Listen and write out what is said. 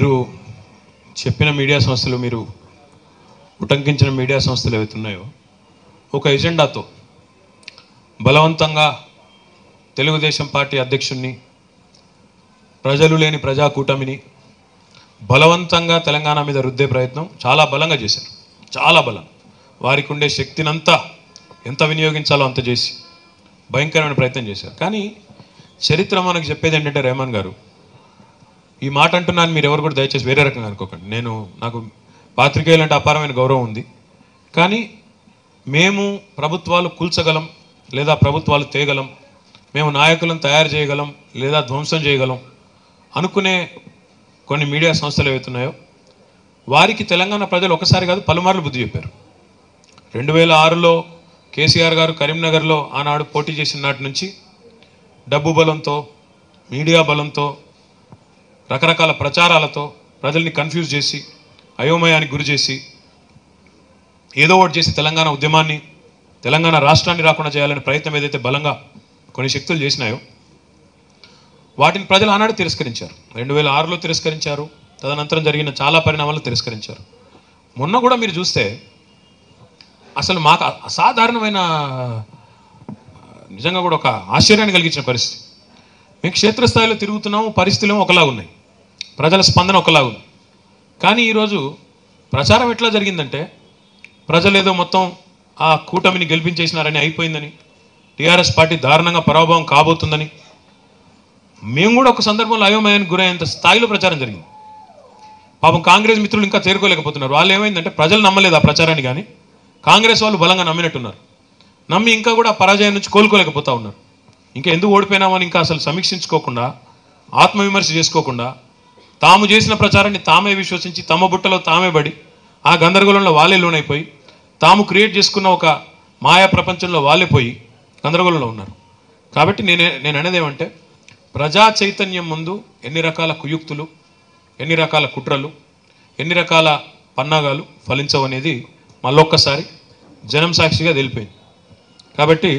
మీరు చెప్పిన మీడియా సంస్థలు, మీరు ఉటంకించిన మీడియా సంస్థలు ఏవైతే ఉన్నాయో ఒక ఎజెండాతో బలవంతంగా తెలుగుదేశం పార్టీ అధ్యక్షుడిని, ప్రజలు లేని ప్రజాకూటమిని బలవంతంగా తెలంగాణ మీద రుద్దే ప్రయత్నం చాలా బలంగా చేశారు. చాలా బలం. వారికి ఉండే శక్తినంతా ఎంత వినియోగించాలో అంత చేసి భయంకరమైన ప్రయత్నం చేశారు. కానీ చరిత్ర మనకు చెప్పేది ఏంటంటే, రెహమాన్ గారు, ఈ మాట అంటున్నాను, మీరు ఎవరు కూడా దయచేసి వేరే రకంగా అనుకోకండి. నాకు పాత్రికేయులంటే అపారమైన గౌరవం ఉంది. కానీ మేము ప్రభుత్వాలు కూల్చగలం లేదా ప్రభుత్వాలు తేగలం, మేము నాయకులను తయారు చేయగలం లేదా ధ్వంసం చేయగలం అనుకునే కొన్ని మీడియా సంస్థలు ఏవైతున్నాయో వారికి తెలంగాణ ప్రజలు ఒకసారి కాదు పలుమార్లు బుద్ధి చెప్పారు. 2006లో కేసీఆర్ గారు కరీంనగర్లో ఆనాడు పోటీ చేసిన నాటి నుంచి డబ్బు బలంతో, మీడియా బలంతో, రకరకాల ప్రచారాలతో ప్రజల్ని కన్ఫ్యూజ్ చేసి, అయోమయానికి గురి చేసి, ఏదో ఒకటి చేసి తెలంగాణ ఉద్యమాన్ని, తెలంగాణ రాష్ట్రాన్ని రాకుండా చేయాలనే ప్రయత్నం ఏదైతే బలంగా కొన్ని శక్తులు చేసినాయో వాటిని ప్రజలు ఆనాడు తిరస్కరించారు. 2006లో తిరస్కరించారు. తదనంతరం జరిగిన చాలా పరిణామాలు తిరస్కరించారు. మొన్న కూడా మీరు చూస్తే అసలు మాకు అసాధారణమైన, నిజంగా కూడా ఒక ఆశ్చర్యాన్ని కలిగించిన పరిస్థితి. మేము క్షేత్రస్థాయిలో తిరుగుతున్నాము, పరిస్థితులు ఒకలాగా ఉన్నాయి, ప్రజల స్పందన ఒకలాగా ఉంది. కానీ ఈరోజు ప్రచారం ఎట్లా జరిగిందంటే, ప్రజలు ఏదో మొత్తం ఆ కూటమిని గెలిపించేసినారని, అయిపోయిందని, టీఆర్ఎస్ పార్టీ దారుణంగా పరాభవం కాబోతుందని, మేము కూడా ఒక సందర్భంలో అయోమయానికి గురయ్యేంత స్థాయిలో ప్రచారం జరిగింది. పాపం కాంగ్రెస్ మిత్రులు ఇంకా చేరుకోలేకపోతున్నారు. వాళ్ళు ఏమైందంటే ప్రజలు నమ్మలేదు ఆ ప్రచారాన్ని, కానీ కాంగ్రెస్ వాళ్ళు బలంగా నమ్మినట్టున్నారు. నమ్మి ఇంకా కూడా పరాజయం నుంచి కోలుకోలేకపోతూ ఉన్నారు. ఇంకా ఎందుకు ఓడిపోయినామని ఇంకా అసలు సమీక్షించుకోకుండా, ఆత్మవిమర్శ చేసుకోకుండా, తాము చేసిన ప్రచారాన్ని తామే విశ్వసించి తమ బుట్టలో తామే పడి ఆ గందరగోళంలో వాళ్ళే లోనైపోయి, తాము క్రియేట్ చేసుకున్న ఒక మాయా ప్రపంచంలో వాళ్ళే పోయి గందరగోళంలో ఉన్నారు. కాబట్టి నేను అనేది ఏమంటే, ప్రజా చైతన్యం ముందు ఎన్ని రకాల కుయుక్తులు, ఎన్ని రకాల కుట్రలు, ఎన్ని రకాల పన్నాగాలు ఫలించవనేది మళ్ళొక్కసారి జనం సాక్షిగా తెలిపోయింది. కాబట్టి